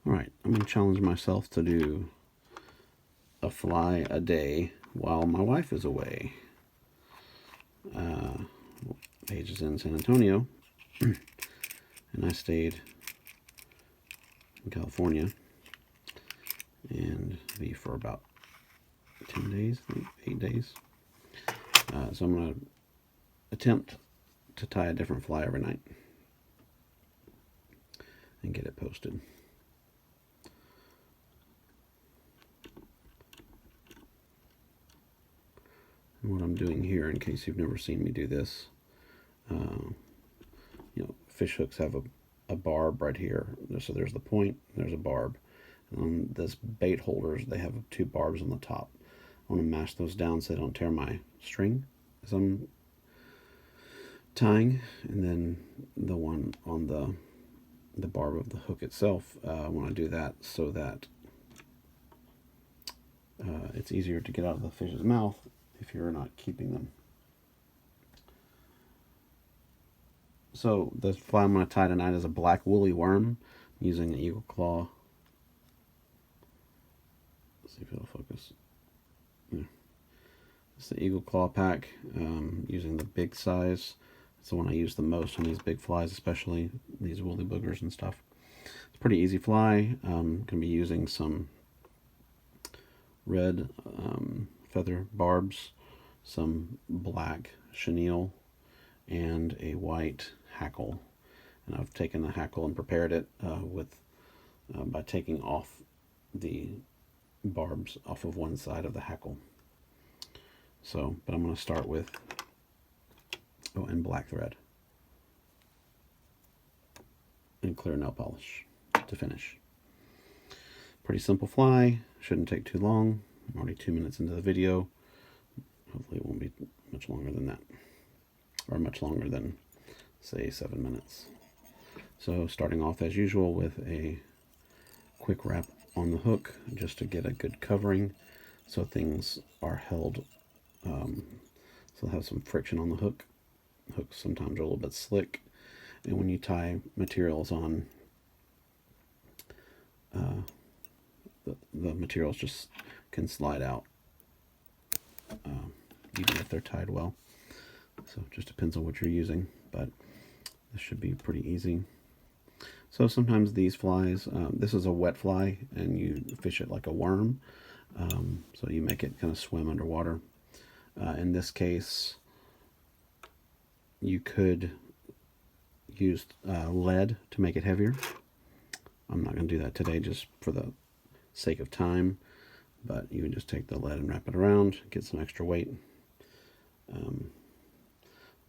Alright, I'm going to challenge myself to do a fly a day while my wife is away. Paige is in San Antonio, and I stayed in California, and be for about 10 days, 8 days. So I'm going to attempt to tie a different fly every night and get it posted. And what I'm doing here, in case you've never seen me do this, fish hooks have a barb right here. So there's the point, there's a barb. And on this bait holders, they have 2 barbs on the top. I want to mash those down so they don't tear my string as I'm tying. And then the one on the barb of the hook itself, I want to do that so that it's easier to get out of the fish's mouth if you're not keeping them. So the fly I'm going to tie tonight is a black woolly worm using an eagle claw. Let's see if it'll focus. Yeah. It's the eagle claw pack, using the big size. It's the one I use the most on these big flies, especially these woolly boogers and stuff. It's a pretty easy fly. Going to be using some red feather barbs, some black chenille, and a white hackle. And I've taken the hackle and prepared it by taking off the barbs off of one side of the hackle. So, but I'm going to start with, and black thread and clear nail polish to finish. Pretty simple fly, shouldn't take too long. I'm already 2 minutes into the video. Hopefully it won't be much longer than that, or much longer than, say, 7 minutes. So starting off as usual with a quick wrap on the hook just to get a good covering so things are held, so have some friction on the hook. Hooks sometimes are a little bit slick, and when you tie materials on, the materials just can slide out, even if they're tied well. So it just depends on what you're using, but this should be pretty easy. So sometimes these flies, this is a wet fly, and you fish it like a worm, so you make it kind of swim underwater. In this case, you could use lead to make it heavier. I'm not going to do that today just for the sake of time, but you can just take the lead and wrap it around, get some extra weight. I'm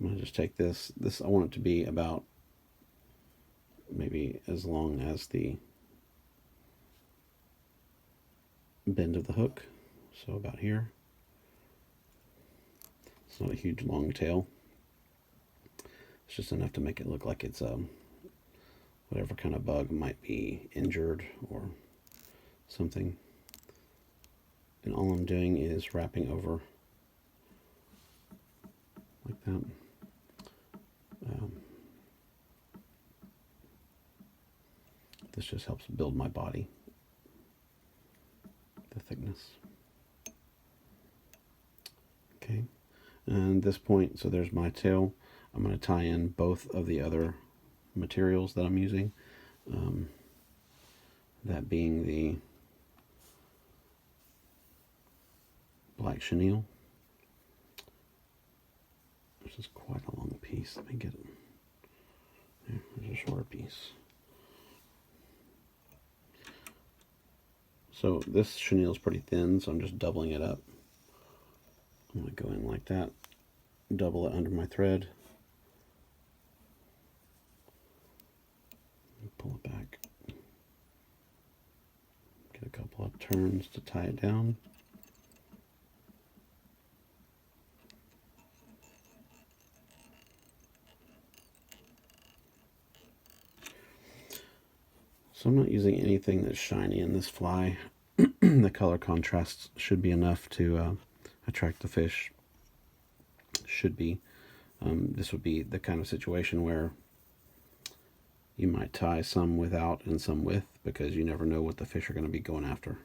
going to just take this. I want it to be about maybe as long as the bend of the hook, so about here. It's not a huge long tail. It's just enough to make it look like it's whatever kind of bug might be injured or something. And all I'm doing is wrapping over like that. This just helps build my body, the thickness. Okay, and at this point, so there's my tail. I'm going to tie in both of the other materials that I'm using, that being the black chenille. This is quite a long piece. Let me get it. There's a shorter piece. So this chenille is pretty thin, so I'm just doubling it up. I'm going to go in like that, double it under my thread, pull it back, get a couple of turns to tie it down. So I'm not using anything that's shiny in this fly. The color contrast should be enough to attract the fish. Should be. This would be the kind of situation where You might tie some without and some with, because you never know what the fish are going to be going after.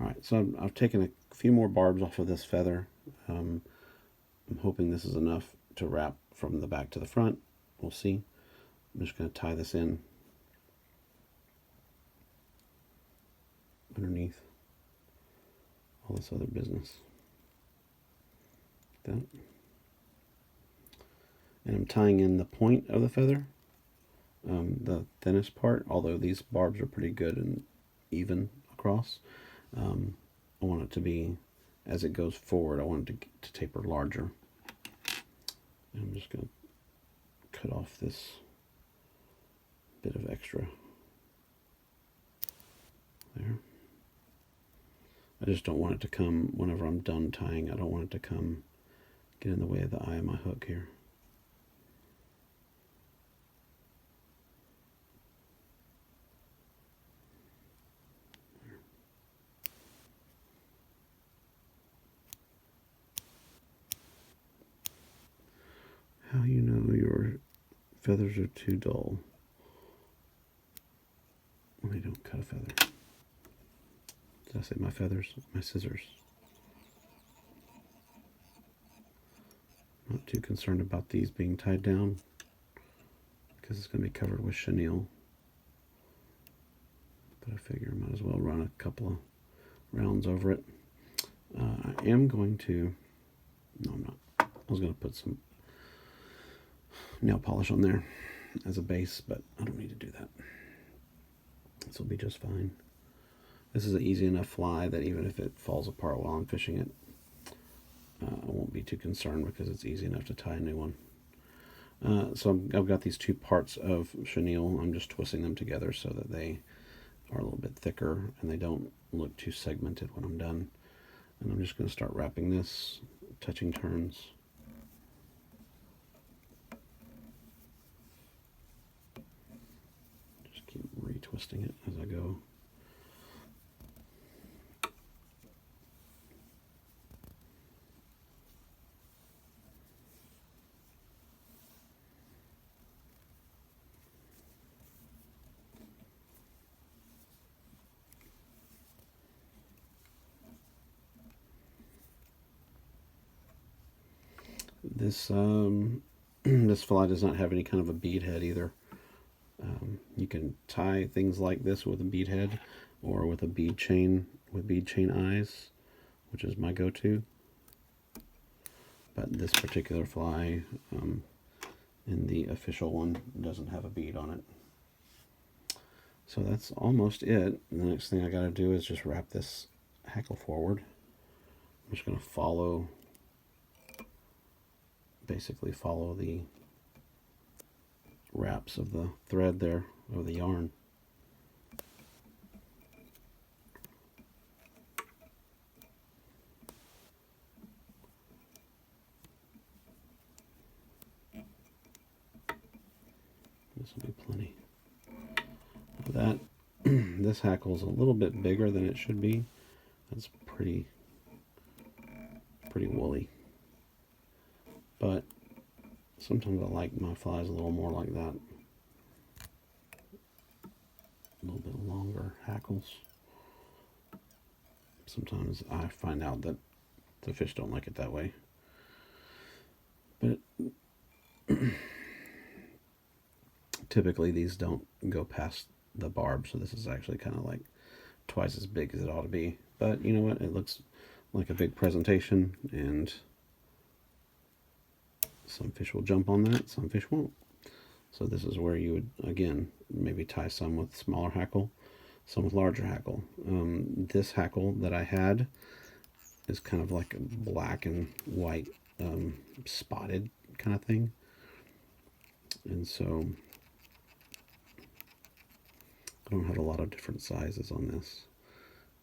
All right, so I've taken a few more barbs off of this feather. I'm hoping this is enough to wrap from the back to the front. We'll see. I'm just going to tie this in underneath all this other business. Like that. And I'm tying in the point of the feather, the thinnest part, although these barbs are pretty good and even across. I want it to be, as it goes forward, I want it to taper larger. And I'm just going to cut off this bit of extra there. I just don't want it to come, whenever I'm done tying, I don't want it to come get in the way of the eye of my hook here. How you know your feathers are too dull when they don't cut a feather. Did I say my feathers? My scissors. Not too concerned about these being tied down because it's going to be covered with chenille. But I figure I might as well run a couple of rounds over it. I am going to, no I'm not, I was going to put some nail polish on there as a base, but I don't need to do that. This will be just fine. This is an easy enough fly that even if it falls apart while I'm fishing it, I won't be too concerned because it's easy enough to tie a new one. So I've got these two parts of chenille. I'm just twisting them together so that they are a little bit thicker and they don't look too segmented when I'm done. And I'm just going to start wrapping this, touching turns. Just keep retwisting it as I go. This this fly does not have any kind of a bead head either. You can tie things like this with a bead head or with a bead chain with bead chain eyes, which is my go-to. But this particular fly, in the official one, doesn't have a bead on it. So that's almost it. The next thing I got to do is just wrap this hackle forward. I'm just going to follow, basically follow the wraps of the thread there, of the yarn. This will be plenty of that. This hackle is a little bit bigger than it should be. That's pretty woolly. But sometimes I like my flies a little more like that. A little bit longer hackles. Sometimes I find out that the fish don't like it that way. But typically these don't go past the barb, so this is actually kind of like twice as big as it ought to be. But you know what? It looks like a big presentation, and some fish will jump on that, some fish won't. So this is where you would, again, maybe tie some with smaller hackle, some with larger hackle. This hackle that I had is kind of like a black and white spotted kind of thing. And so I don't have a lot of different sizes on this.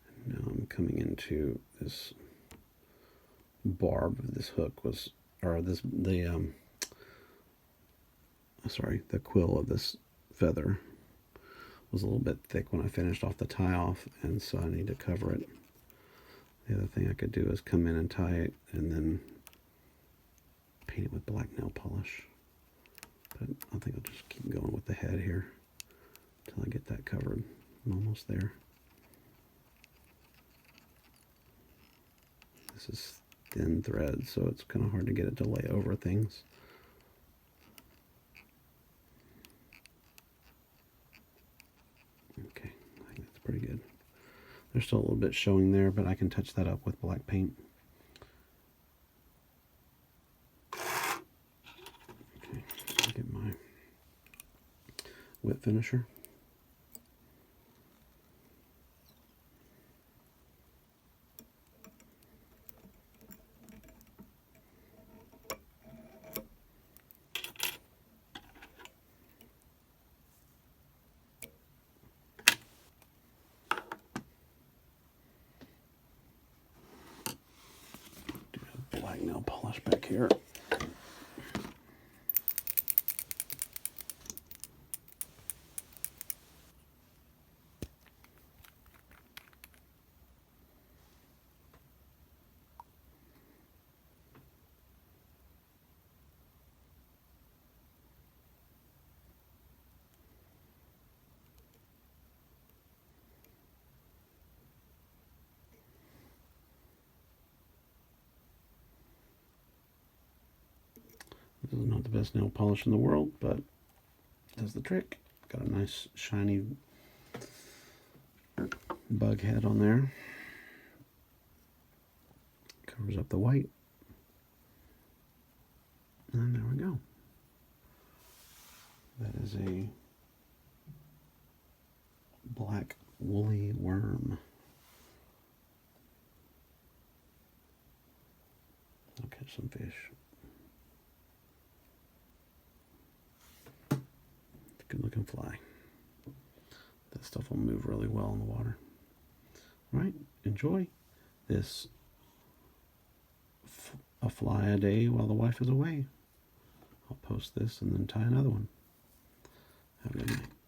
And now I'm coming into this barb of this hook was, or this, the quill of this feather was a little bit thick when I finished off the tie off, and so I need to cover it. The other thing I could do is come in and tie it and then paint it with black nail polish. But I think I'll just keep going with the head here until I get that covered. I'm almost there. This is thin thread, so it's kind of hard to get it to lay over things. Okay, I think that's pretty good. There's still a little bit showing there, but I can touch that up with black paint. Okay, I'll get my wet finisher. Black nail polish back here. This is not the best nail polish in the world, but it does the trick. Got a nice shiny bug head on there. Covers up the white. And there we go. That is a black woolly worm. I'll catch some fish. Good looking fly. That stuff will move really well in the water. All right, enjoy this a fly a day while the wife is away. I'll post this and then tie another one. Have a good night.